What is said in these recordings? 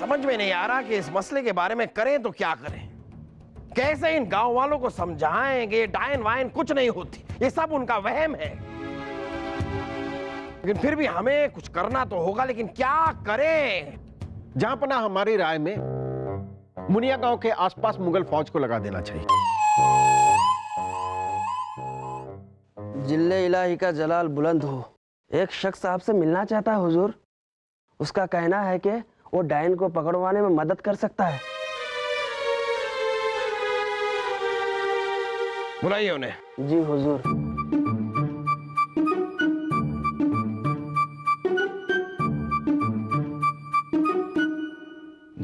समझ में नहीं आ रहा कि इस मसले के बारे में करें तो क्या करें। कैसे इन गांव वालों को समझाएंगे डायन वायन कुछ नहीं होती, ये सब उनका वहम है। लेकिन फिर भी हमें कुछ करना तो होगा, लेकिन क्या करें? जहांपना हमारी राय में मुनिया गांव के आसपास मुगल फौज को लगा देना चाहिए। जिल्ले इलाही का जलाल बुलंद हो। एक शख्स आपसे मिलना चाहता है हुजूर। उसका कहना है कि वो डायन को पकड़वाने में मदद कर सकता है। बुलाइए उन्हें। जी हुजूर।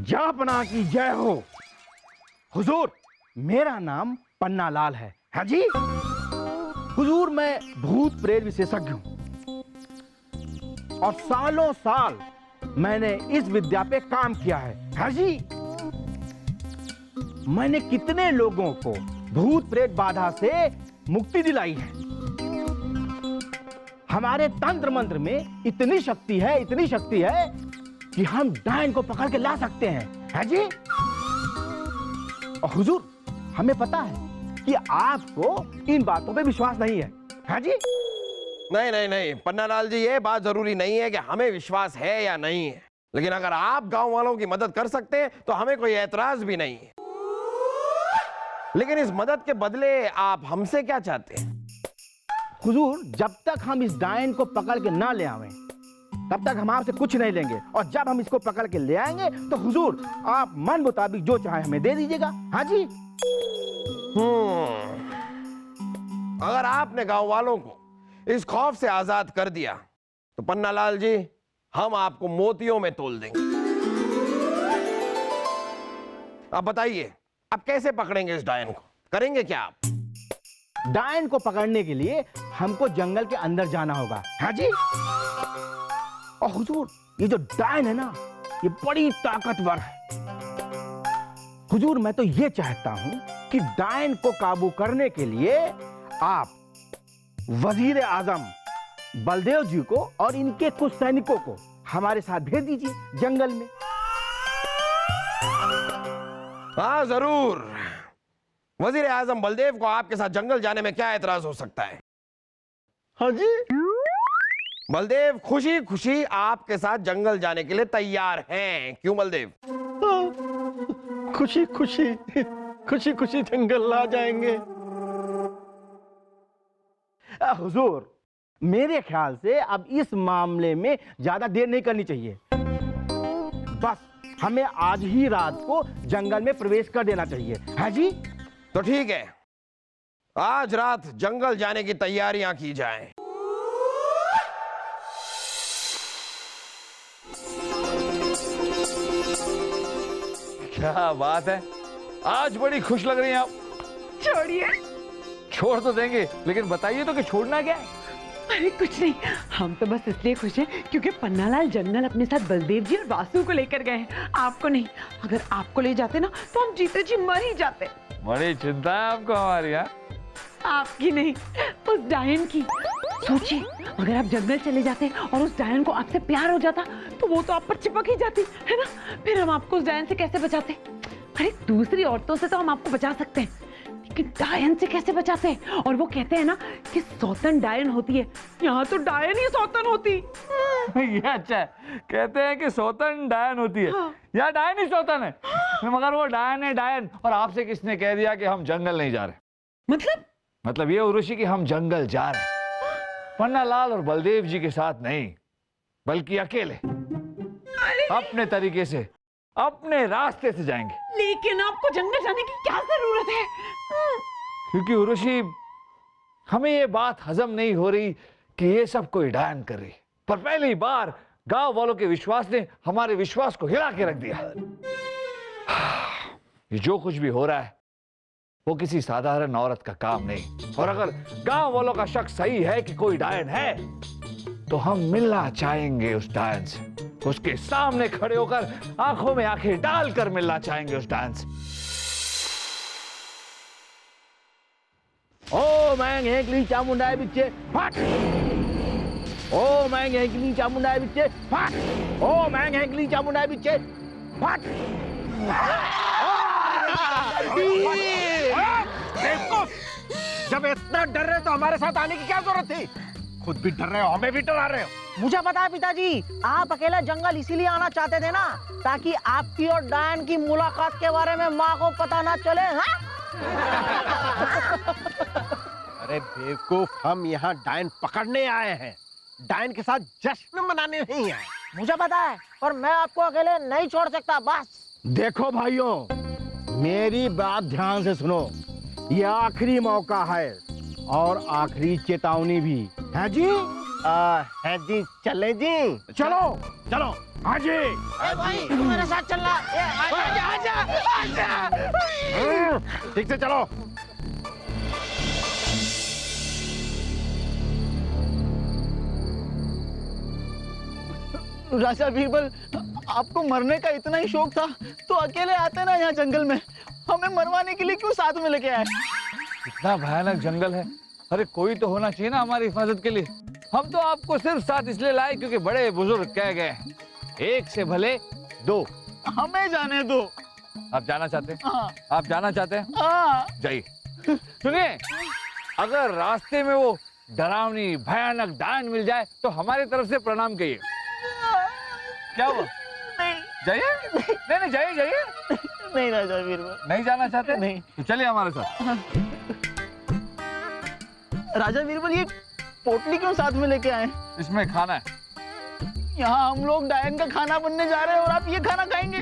जहांपना की जय हो। हुजूर, मेरा नाम पन्ना लाल है। हाँ जी हुजूर, मैं भूत प्रेत विशेषज्ञ हूं और सालों साल मैंने इस विद्या पे काम किया है। हाँ जी, मैंने कितने लोगों को भूत प्रेत बाधा से मुक्ति दिलाई है। हमारे तंत्र मंत्र में इतनी शक्ति है, इतनी शक्ति है कि हम डायन को पकड़ के ला सकते हैं। है जी? और हुजूर, हमें पता है कि आपको इन बातों पे विश्वास नहीं है। है जी? नहीं नहीं नहीं पन्नालाल जी, ये बात जरूरी नहीं है कि हमें विश्वास है या नहीं है, लेकिन अगर आप गांव वालों की मदद कर सकते हैं तो हमें कोई एतराज भी नहीं है। लेकिन इस मदद के बदले आप हमसे क्या चाहते हैं? हुजूर, जब तक हम इस डायन को पकड़ के ना ले आवें तब तक हम आपसे कुछ नहीं लेंगे, और जब हम इसको पकड़ के ले आएंगे तो हुजूर आप मन मुताबिक जो चाहे हमें दे दीजिएगा। हाँ जी। अगर आपने गांव वालों को इस खौफ से आजाद कर दिया तो पन्नालाल जी, हम आपको मोतियों में तोल देंगे। अब बताइए, आप कैसे पकड़ेंगे इस डायन को? करेंगे क्या आप? डायन को पकड़ने के लिए हमको जंगल के अंदर जाना होगा। हाँ जी। और हुजूर, ये जो डायन है ना, ये बड़ी ताकतवर है। हुजूर, मैं तो ये चाहता हूं कि डायन को काबू करने के लिए आप वजीर आजम बलदेव जी को और इनके कुछ सैनिकों को हमारे साथ भेज दीजिए जंगल में। हाँ जरूर। वजीर आजम बलदेव को आपके साथ जंगल जाने में क्या एतराज हो सकता है? हाँ जी। बलदेव खुशी खुशी आपके साथ जंगल जाने के लिए तैयार हैं। क्यों बलदेव? खुशी खुशी खुशी खुशी जंगल ला जाएंगे। हुजूर, मेरे ख्याल से अब इस मामले में ज्यादा देर नहीं करनी चाहिए। बस हमें आज ही रात को जंगल में प्रवेश कर देना चाहिए। है जी? तो ठीक है, आज रात जंगल जाने की तैयारियां की जाएं। क्या बात है, आज बड़ी खुश लग रही हैं आप। छोड़िए। छोड़ तो देंगे, लेकिन बताइए तो कि छोड़ना क्या है? अरे कुछ नहीं, हम तो बस इसलिए खुश हैं क्योंकि पन्नालाल जंगल अपने साथ बलदेव जी और वासु को लेकर गए हैं। आपको नहीं। अगर आपको ले जाते ना तो हम जीते जी मर ही जाते। बड़ी चिंता है आपको हमारी। यहाँ आपकी नहीं, उस डायन की। सोचिए, अगर आप जंगल चले जाते और उस डायन को आपसे प्यार हो जाता तो वो तो आप पर चिपक ही जाती है ना। फिर हम आपको उस डायन से कैसे बचाते? अरे दूसरी औरतों से तो हम आपको बचा सकते हैं, लेकिन डायन से कैसे बचाते हैं? और वो कहते हैं ना कि सौतन डायन होती है, यहाँ तो डायन ही सौतन होती। ये अच्छा है, कहते हैं कि सौतन डायन होती है। हाँ। या डायन ही सौतन है। मगर वो डायन है डायन, और आपसे किसने कह दिया कि हम जंगल नहीं जा रहे? मतलब ये उर्वशी कि हम जंगल जा रहे हैं, पन्नालाल और बलदेव जी के साथ नहीं, बल्कि अकेले अपने तरीके से अपने रास्ते से जाएंगे। लेकिन आपको जंगल जाने की क्या जरूरत है? क्योंकि उर्वशी, हमें ये बात हजम नहीं हो रही कि ये सब कोई डायन कर रही, पर पहली बार गांव वालों के विश्वास ने हमारे विश्वास को हिला के रख दिया। ये जो कुछ भी हो रहा है वो किसी साधारण औरत का काम नहीं, और अगर गांव वालों का शक सही है कि कोई डायन है तो हम मिलना चाहेंगे उस डायन से। उसके सामने खड़े होकर आंखों में आंखें डालकर मिलना चाहेंगे उस डायन से। ओ मैं हेंकली चामुंडाए बिच्चे फट। ओ मैं हेंकली चामुंडाए बिच्चे फट। ओ मैं हेंकली चामुंडाए बिच्चे फट। बेवकूफ, जब इतना डर रहे तो हमारे साथ आने की क्या जरूरत थी? खुद भी डर रहे हो, हमें भी डरा रहे हो। मुझे पता है पिताजी, आप अकेले जंगल इसीलिए आना चाहते थे ना, ताकि आपकी और डायन की मुलाकात के बारे में माँ को पता ना चले। हाँ? अरे बेवकूफ, हम यहाँ डायन पकड़ने आए हैं, डायन के साथ जश्न मनाने नहीं आए। मुझे पता है, पर मैं आपको अकेले नहीं छोड़ सकता। बस देखो भाइयों, मेरी बात ध्यान से सुनो। ये आखिरी मौका है और आखिरी चेतावनी भी है जी। है जी, चले जी। चलो चलो, हाँ जी। भाई तू मेरे साथ चलना। ठीक से चलो। राजा बीरबल, आपको मरने का इतना ही शौक था तो अकेले आते ना यहाँ जंगल में, हमें मरवाने के लिए क्यों साथ में लेके आए? इतना भयानक जंगल है, अरे कोई तो होना चाहिए ना हमारी हिफाजत के लिए। हम तो आपको सिर्फ साथ इसलिए लाए क्योंकि बड़े बुजुर्ग कह गए हैं, एक से भले दो। हमें जाने दो। आप जाना चाहते हैं? हाँ। आप जाना चाहते हैं? हाँ। जाइए। सुनिए, अगर रास्ते में वो डरावनी भयानक डायन मिल जाए तो हमारी तरफ से प्रणाम कहिए। क्या हुआ? नहीं जाइए। नहीं नहीं, जाइए जाइए। नहीं राजा बीरबल। नहीं जाना चाहते? नहीं। तो चलिए हमारे साथ। राजा बीरबल, ये पोटली क्यों साथ में लेके आए? इसमें खाना है। यहाँ हम लोग डायन का खाना बनने जा रहे हैं और आप ये खाना खाएंगे?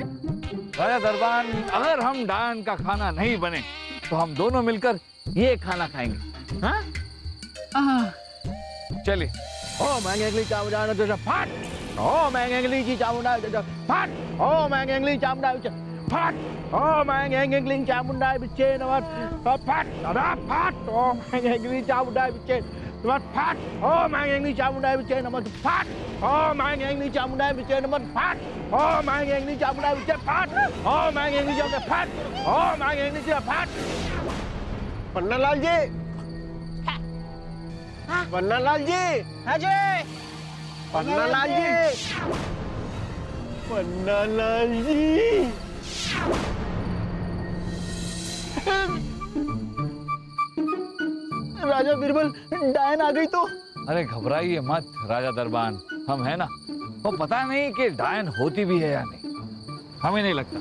राजा दरबान, अगर हम डायन का खाना नहीं बने तो हम दोनों मिलकर ये खाना खाएंगे। हाँ? चलिए। ओ मैं अंगली चामुंडा तो फट। ओ मैं अंगली जी चामुंडा तो फट। ओ मैं अंगली चामुंडा फट। ओ मैं अंगली चामुंडा बिचे नवर फट। दादा फट। ओ मैं अंगली चामुंडा बिचे नवर फट। ओ मैं अंगली चामुंडा बिचे नवर फट। ओ मैं अंगली चामुंडा बिचे नवर फट। ओ मैं अंगली चामुंडा बिचे फट। ओ मैं अंगली चामुंडा फट। ओ मैं अंगली चामुंडा फट। पन्नालाल जी, पन्नालाल जी, हाँ जी। पन्नालाल जी, पन्नालाल जी। राजा बीरबल, डायन आ गई तो? अरे घबराइए मत राजा दरबान, हम है ना। वो पता नहीं कि डायन होती भी है या नहीं, हमें नहीं लगता।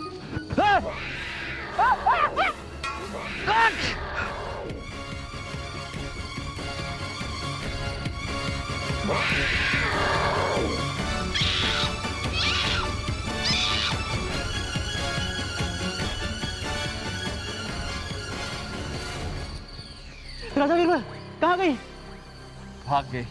राजा बीरबल कहाँ गई? भाग गई।